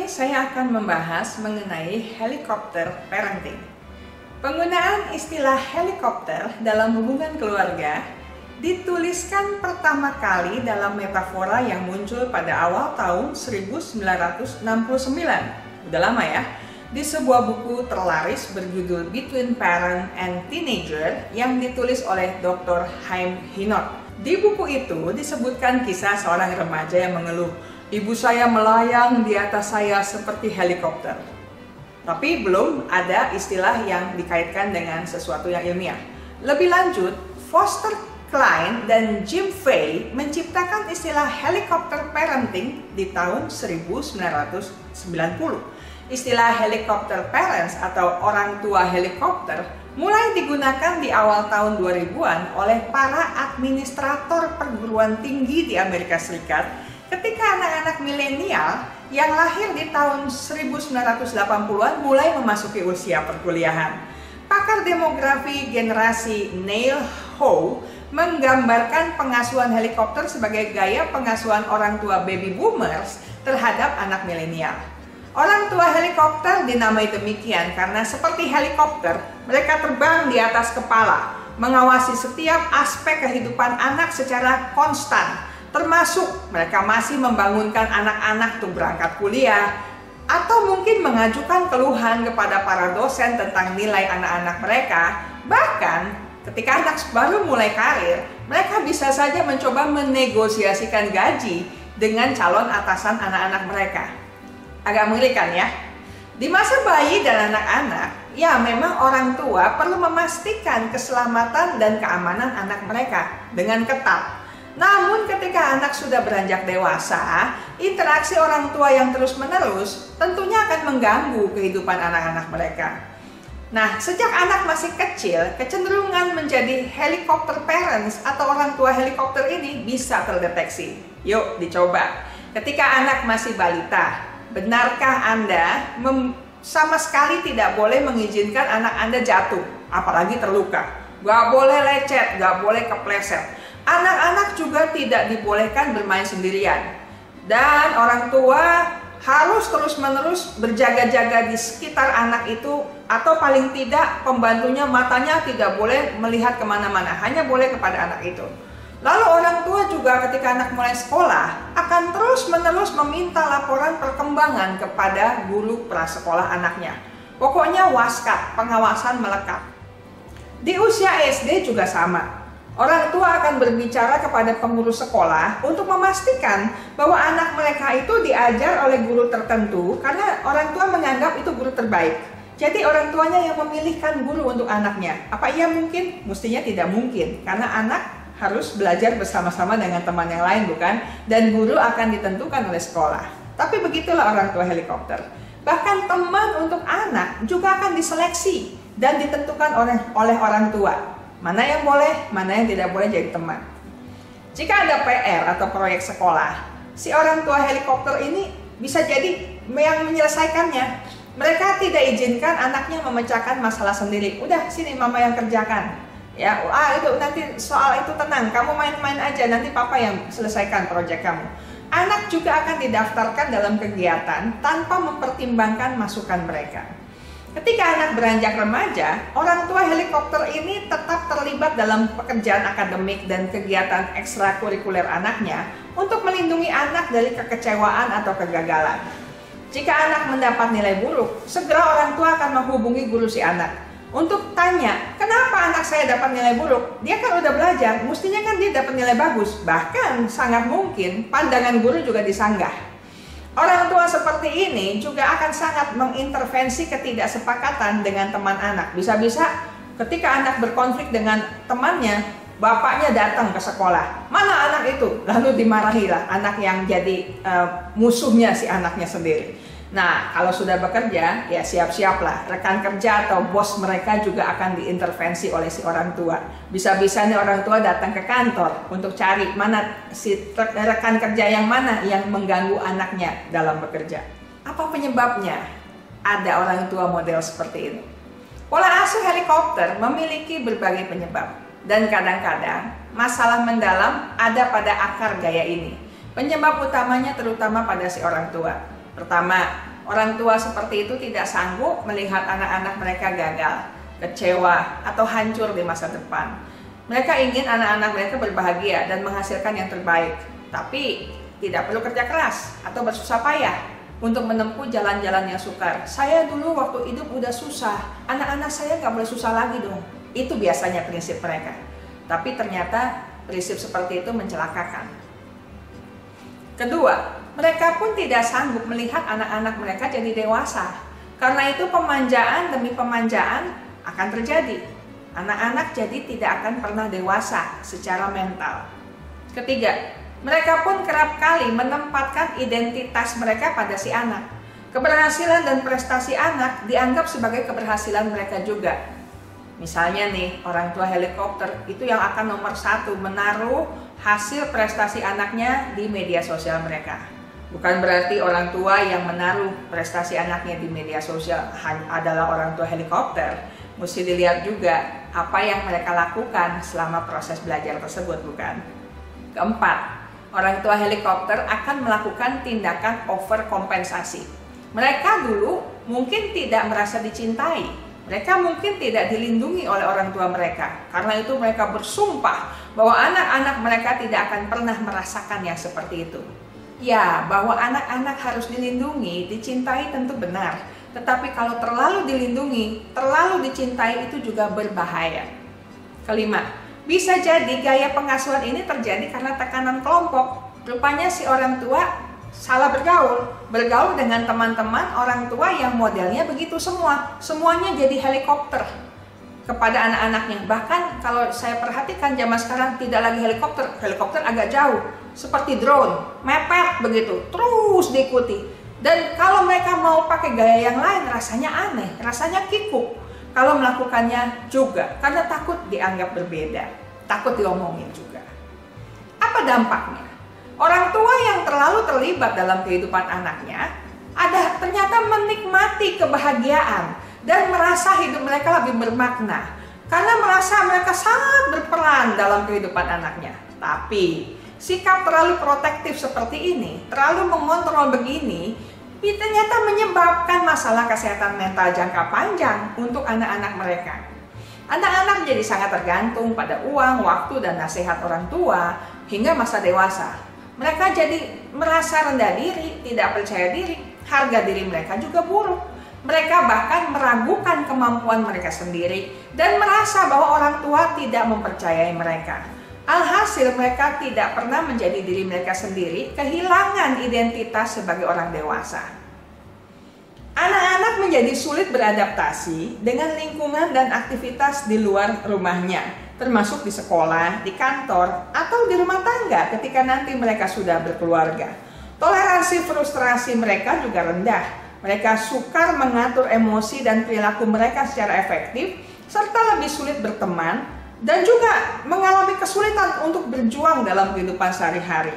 saya akan membahas mengenai helikopter parenting. Penggunaan istilah helikopter dalam hubungan keluarga dituliskan pertama kali dalam metafora yang muncul pada awal tahun 1969. Udah lama ya. Di sebuah buku terlaris berjudul Between Parent and Teenager yang ditulis oleh Dr. Haim Hinot. Di buku itu disebutkan kisah seorang remaja yang mengeluh, "Ibu saya melayang di atas saya seperti helikopter." Tapi belum ada istilah yang dikaitkan dengan sesuatu yang ilmiah. Lebih lanjut, Foster Cline dan Jim Fay menciptakan istilah helicopter parenting di tahun 1990. Istilah helicopter parents atau orang tua helikopter mulai digunakan di awal tahun 2000-an oleh para administrator perguruan tinggi di Amerika Serikat ketika anak-anak milenial yang lahir di tahun 1980-an mulai memasuki usia perkuliahan. Pakar demografi generasi Neil Howe menggambarkan pengasuhan helikopter sebagai gaya pengasuhan orang tua baby boomers terhadap anak milenial. Orang tua helikopter dinamai demikian karena seperti helikopter, mereka terbang di atas kepala, mengawasi setiap aspek kehidupan anak secara konstan, termasuk mereka masih membangunkan anak-anak untuk berangkat kuliah, atau mungkin mengajukan keluhan kepada para dosen tentang nilai anak-anak mereka. Bahkan ketika anak baru mulai karir, mereka bisa saja mencoba menegosiasikan gaji dengan calon atasan anak-anak mereka. Agak mengerikan ya. Di masa bayi dan anak-anak, ya memang orang tua perlu memastikan keselamatan dan keamanan anak mereka dengan ketat. Namun ketika anak sudah beranjak dewasa, interaksi orang tua yang terus-menerus tentunya akan mengganggu kehidupan anak-anak mereka. Nah, sejak anak masih kecil, kecenderungan menjadi helicopter parents atau orang tua helikopter ini bisa terdeteksi. Yuk dicoba. Ketika anak masih balita, benarkah Anda sama sekali tidak boleh mengizinkan anak Anda jatuh, apalagi terluka? Gak boleh lecet, gak boleh kepleset. Anak-anak juga tidak dibolehkan bermain sendirian. Dan orang tua harus terus-menerus berjaga-jaga di sekitar anak itu, atau paling tidak pembantunya matanya tidak boleh melihat kemana-mana, hanya boleh kepada anak itu. Lalu orang tua juga ketika anak mulai sekolah akan terus-menerus meminta laporan perkembangan kepada guru prasekolah anaknya. Pokoknya waskat, pengawasan melekat. Di usia SD juga sama. Orang tua akan berbicara kepada pengurus sekolah untuk memastikan bahwa anak mereka itu diajar oleh guru tertentu karena orang tua menganggap itu guru terbaik. Jadi orang tuanya yang memilihkan guru untuk anaknya. Apa iya mungkin? Mestinya tidak mungkin, karena anak harus belajar bersama-sama dengan teman yang lain, bukan? Dan guru akan ditentukan oleh sekolah. Tapi begitulah orang tua helikopter. Bahkan teman untuk anak juga akan diseleksi dan ditentukan oleh orang tua. Mana yang boleh, mana yang tidak boleh jadi teman. Jika ada PR atau proyek sekolah, si orang tua helikopter ini bisa jadi yang menyelesaikannya. Mereka tidak izinkan anaknya memecahkan masalah sendiri. Udah, sini mama yang kerjakan. Ya, itu nanti soal itu tenang, kamu main-main aja, nanti papa yang selesaikan proyek kamu. Anak juga akan didaftarkan dalam kegiatan tanpa mempertimbangkan masukan mereka. Ketika anak beranjak remaja, orang tua helikopter ini tetap terlibat dalam pekerjaan akademik dan kegiatan ekstrakurikuler anaknya untuk melindungi anak dari kekecewaan atau kegagalan. Jika anak mendapat nilai buruk, segera orang tua akan menghubungi guru si anak untuk tanya, kenapa anak saya dapat nilai buruk? Dia kan udah belajar, mestinya kan dia dapat nilai bagus. Bahkan sangat mungkin pandangan guru juga disanggah. Orang tua seperti ini juga akan sangat mengintervensi ketidaksepakatan dengan teman anak. Bisa-bisa ketika anak berkonflik dengan temannya, bapaknya datang ke sekolah. Mana anak itu? Lalu dimarahilah anak yang jadi musuhnya si anaknya sendiri. Nah, kalau sudah bekerja, ya siap-siaplah. Rekan kerja atau bos mereka juga akan diintervensi oleh si orang tua. Bisa-bisa nih orang tua datang ke kantor untuk cari mana si rekan kerja yang mana yang mengganggu anaknya dalam bekerja. Apa penyebabnya? Ada orang tua model seperti ini. Pola asuh helikopter memiliki berbagai penyebab. Dan kadang-kadang masalah mendalam ada pada akar gaya ini. Penyebab utamanya terutama pada si orang tua. Pertama, Orang tua seperti itu tidak sanggup melihat anak-anak mereka gagal, kecewa, atau hancur di masa depan. Mereka ingin anak-anak mereka berbahagia dan menghasilkan yang terbaik, tapi tidak perlu kerja keras atau bersusah payah untuk menempuh jalan-jalan yang sukar. Saya dulu waktu hidup udah susah, anak-anak saya nggak boleh susah lagi dong. Itu biasanya prinsip mereka. Tapi ternyata prinsip seperti itu mencelakakan. Kedua, mereka pun tidak sanggup melihat anak-anak mereka jadi dewasa. Karena itu pemanjaan demi pemanjaan akan terjadi. Anak-anak jadi tidak akan pernah dewasa secara mental. Ketiga, mereka pun kerap kali menempatkan identitas mereka pada si anak. Keberhasilan dan prestasi anak dianggap sebagai keberhasilan mereka juga. Misalnya nih, orang tua helikopter itu yang akan nomor satu menaruh hasil prestasi anaknya di media sosial mereka. Bukan berarti orang tua yang menaruh prestasi anaknya di media sosial adalah orang tua helikopter. Mesti dilihat juga apa yang mereka lakukan selama proses belajar tersebut, bukan? Keempat, orang tua helikopter akan melakukan tindakan overkompensasi. Mereka dulu mungkin tidak merasa dicintai. Mereka mungkin tidak dilindungi oleh orang tua mereka. Karena itu mereka bersumpah bahwa anak-anak mereka tidak akan pernah merasakan yang seperti itu. Ya, bahwa anak-anak harus dilindungi, dicintai tentu benar. Tetapi kalau terlalu dilindungi, terlalu dicintai itu juga berbahaya. Kelima, bisa jadi gaya pengasuhan ini terjadi karena tekanan kelompok. Rupanya si orang tua salah bergaul dengan teman-teman orang tua yang modelnya begitu semua. Semuanya jadi helikopter kepada anak-anaknya. Bahkan kalau saya perhatikan zaman sekarang tidak lagi helikopter agak jauh. Seperti drone, mepet begitu, terus diikuti. Dan kalau mereka mau pakai gaya yang lain rasanya aneh, rasanya kikuk. Kalau melakukannya juga, karena takut dianggap berbeda, takut diomongin juga. Apa dampaknya? Orang tua yang terlalu terlibat dalam kehidupan anaknya ternyata menikmati kebahagiaan dan merasa hidup mereka lebih bermakna karena merasa mereka sangat berperan dalam kehidupan anaknya. Tapi sikap terlalu protektif seperti ini, terlalu mengontrol begini, ternyata menyebabkan masalah kesehatan mental jangka panjang untuk anak-anak mereka. Anak-anak menjadi sangat tergantung pada uang, waktu, dan nasihat orang tua hingga masa dewasa. Mereka jadi merasa rendah diri, tidak percaya diri, harga diri mereka juga buruk. Mereka bahkan meragukan kemampuan mereka sendiri dan merasa bahwa orang tua tidak mempercayai mereka. Alhasil mereka tidak pernah menjadi diri mereka sendiri, kehilangan identitas sebagai orang dewasa. Anak-anak menjadi sulit beradaptasi dengan lingkungan dan aktivitas di luar rumahnya, termasuk di sekolah, di kantor, atau di rumah tangga ketika nanti mereka sudah berkeluarga. Toleransi frustrasi mereka juga rendah. Mereka sukar mengatur emosi dan perilaku mereka secara efektif, serta lebih sulit berteman, dan juga mengalami kesulitan untuk berjuang dalam kehidupan sehari-hari.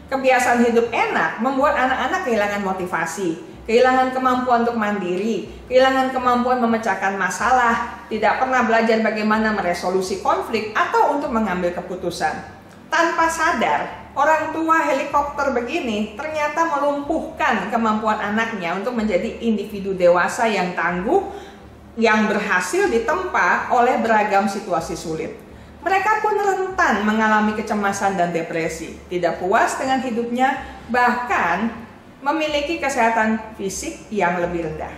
Kebiasaan hidup enak membuat anak-anak kehilangan motivasi, kehilangan kemampuan untuk mandiri, kehilangan kemampuan memecahkan masalah, tidak pernah belajar bagaimana meresolusi konflik atau untuk mengambil keputusan. Tanpa sadar, orang tua helikopter begini ternyata melumpuhkan kemampuan anaknya untuk menjadi individu dewasa yang tangguh, yang berhasil ditempa oleh beragam situasi sulit. Mereka pun rentan mengalami kecemasan dan depresi, tidak puas dengan hidupnya, bahkan memiliki kesehatan fisik yang lebih rendah.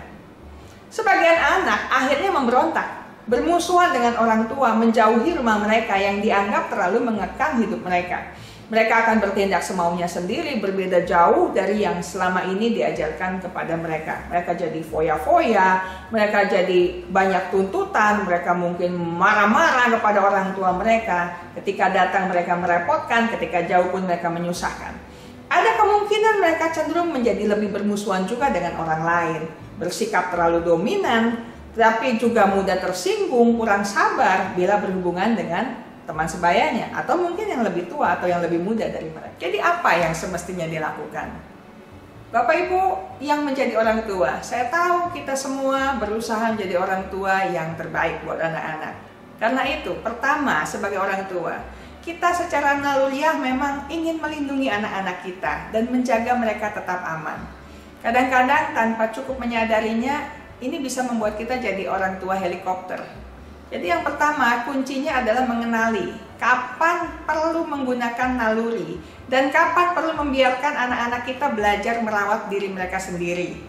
Sebagian anak akhirnya memberontak, bermusuhan dengan orang tua, menjauhi rumah mereka yang dianggap terlalu mengekang hidup mereka. Mereka akan bertindak semaunya sendiri, berbeda jauh dari yang selama ini diajarkan kepada mereka. Mereka jadi foya-foya, mereka jadi banyak tuntutan, mereka mungkin marah-marah kepada orang tua mereka. Ketika datang mereka merepotkan, ketika jauh pun mereka menyusahkan. Ada kemungkinan mereka cenderung menjadi lebih bermusuhan juga dengan orang lain, bersikap terlalu dominan, tapi juga mudah tersinggung, kurang sabar bila berhubungan dengan teman sebayanya, atau mungkin yang lebih tua atau yang lebih muda dari mereka. Jadi apa yang semestinya dilakukan? Bapak Ibu yang menjadi orang tua, saya tahu kita semua berusaha menjadi orang tua yang terbaik buat anak-anak. Karena itu, pertama sebagai orang tua, kita secara naluriah memang ingin melindungi anak-anak kita dan menjaga mereka tetap aman. Kadang-kadang tanpa cukup menyadarinya, ini bisa membuat kita jadi orang tua helikopter. Jadi yang pertama, kuncinya adalah mengenali kapan perlu menggunakan naluri dan kapan perlu membiarkan anak-anak kita belajar merawat diri mereka sendiri.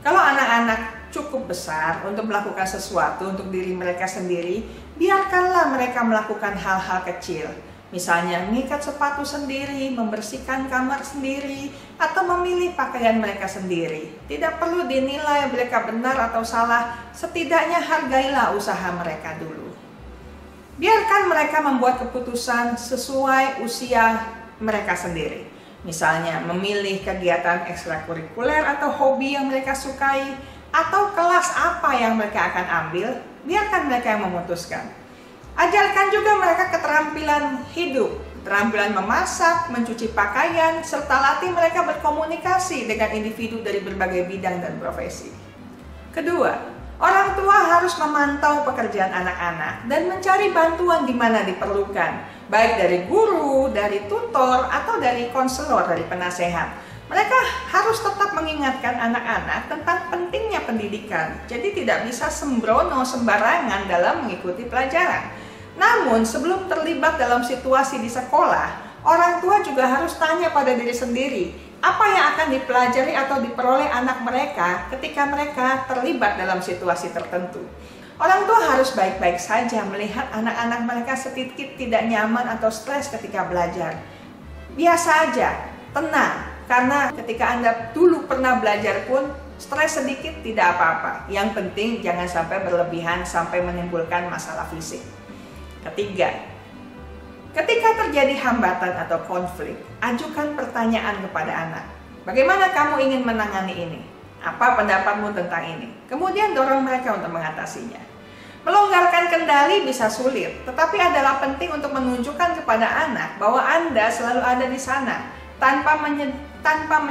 Kalau anak-anak cukup besar untuk melakukan sesuatu untuk diri mereka sendiri, biarkanlah mereka melakukan hal-hal kecil. Misalnya mengikat sepatu sendiri, membersihkan kamar sendiri, atau memilih pakaian mereka sendiri. Tidak perlu dinilai mereka benar atau salah, setidaknya hargailah usaha mereka dulu. Biarkan mereka membuat keputusan sesuai usia mereka sendiri. Misalnya memilih kegiatan ekstrakurikuler atau hobi yang mereka sukai, atau kelas apa yang mereka akan ambil, biarkan mereka yang memutuskan. Ajarkan juga mereka keterampilan hidup, keterampilan memasak, mencuci pakaian, serta latih mereka berkomunikasi dengan individu dari berbagai bidang dan profesi. Kedua, orang tua harus memantau pekerjaan anak-anak dan mencari bantuan di mana diperlukan, baik dari guru, dari tutor, atau dari konselor, dari penasehat. Mereka harus tetap mengingatkan anak-anak tentang pentingnya pendidikan, jadi tidak bisa sembrono sembarangan dalam mengikuti pelajaran. Namun, sebelum terlibat dalam situasi di sekolah, orang tua juga harus tanya pada diri sendiri, apa yang akan dipelajari atau diperoleh anak mereka ketika mereka terlibat dalam situasi tertentu. Orang tua harus baik-baik saja melihat anak-anak mereka sedikit tidak nyaman atau stres ketika belajar. Biasa aja, tenang, karena ketika Anda dulu pernah belajar pun, stres sedikit tidak apa-apa. Yang penting jangan sampai berlebihan sampai menimbulkan masalah fisik. Ketiga, ketika terjadi hambatan atau konflik, ajukan pertanyaan kepada anak. Bagaimana kamu ingin menangani ini? Apa pendapatmu tentang ini? Kemudian dorong mereka untuk mengatasinya. Melonggarkan kendali bisa sulit, tetapi adalah penting untuk menunjukkan kepada anak bahwa Anda selalu ada di sana, tanpa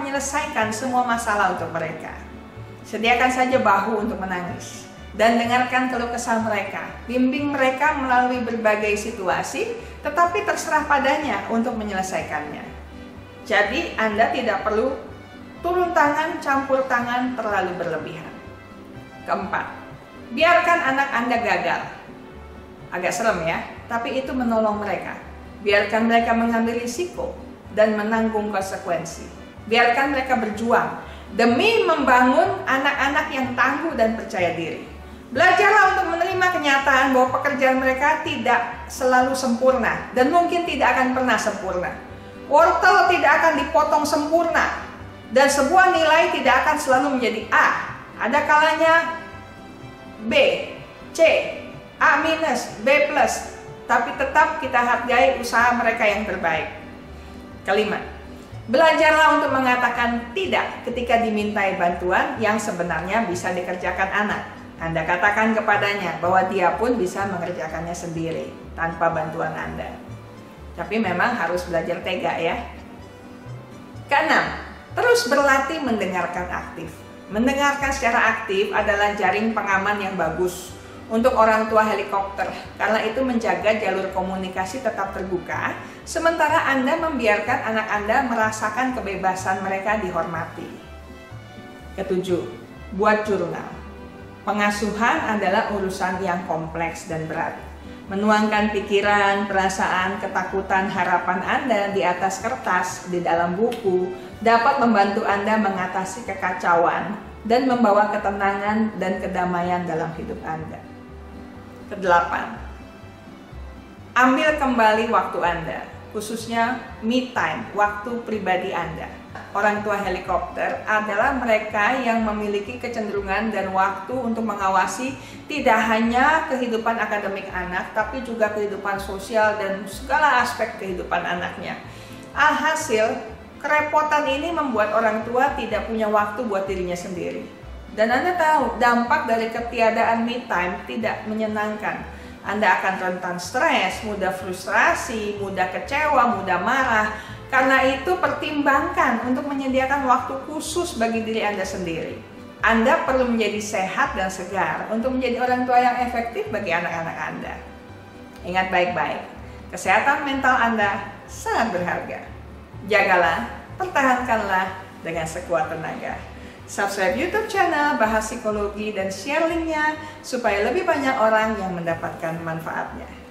menyelesaikan semua masalah untuk mereka. Sediakan saja bahu untuk menangis. Dan dengarkan keluh kesah mereka. Bimbing mereka melalui berbagai situasi, tetapi terserah padanya untuk menyelesaikannya. Jadi Anda tidak perlu turun tangan, campur tangan terlalu berlebihan. Keempat, biarkan anak Anda gagal. Agak serem ya, tapi itu menolong mereka. Biarkan mereka mengambil risiko dan menanggung konsekuensi. Biarkan mereka berjuang demi membangun anak-anak yang tangguh dan percaya diri. Belajarlah untuk menerima kenyataan bahwa pekerjaan mereka tidak selalu sempurna dan mungkin tidak akan pernah sempurna. Wortel tidak akan dipotong sempurna dan sebuah nilai tidak akan selalu menjadi A. Ada kalanya B, C, A minus, B plus, tapi tetap kita hargai usaha mereka yang terbaik. Kelima, belajarlah untuk mengatakan tidak ketika dimintai bantuan yang sebenarnya bisa dikerjakan anak. Anda katakan kepadanya bahwa dia pun bisa mengerjakannya sendiri tanpa bantuan Anda. Tapi memang harus belajar tega ya. Keenam, terus berlatih mendengarkan aktif. Mendengarkan secara aktif adalah jaring pengaman yang bagus untuk orang tua helikopter, karena itu menjaga jalur komunikasi tetap terbuka, sementara Anda membiarkan anak Anda merasakan kebebasan mereka dihormati. Ketujuh, buat jurnal. Pengasuhan adalah urusan yang kompleks dan berat. Menuangkan pikiran, perasaan, ketakutan, harapan Anda di atas kertas, di dalam buku, dapat membantu Anda mengatasi kekacauan dan membawa ketenangan dan kedamaian dalam hidup Anda. Kedelapan, ambil kembali waktu Anda, khususnya me time, waktu pribadi Anda. Orang tua helikopter adalah mereka yang memiliki kecenderungan dan waktu untuk mengawasi tidak hanya kehidupan akademik anak, tapi juga kehidupan sosial dan segala aspek kehidupan anaknya. Alhasil, kerepotan ini membuat orang tua tidak punya waktu buat dirinya sendiri. Dan Anda tahu, dampak dari ketiadaan me time tidak menyenangkan. Anda akan rentan stres, mudah frustrasi, mudah kecewa, mudah marah. Karena itu pertimbangkan untuk menyediakan waktu khusus bagi diri Anda sendiri. Anda perlu menjadi sehat dan segar untuk menjadi orang tua yang efektif bagi anak-anak Anda. Ingat baik-baik, kesehatan mental Anda sangat berharga. Jagalah, pertahankanlah dengan sekuat tenaga. Subscribe YouTube channel Bahas Psikologi dan share linknya supaya lebih banyak orang yang mendapatkan manfaatnya.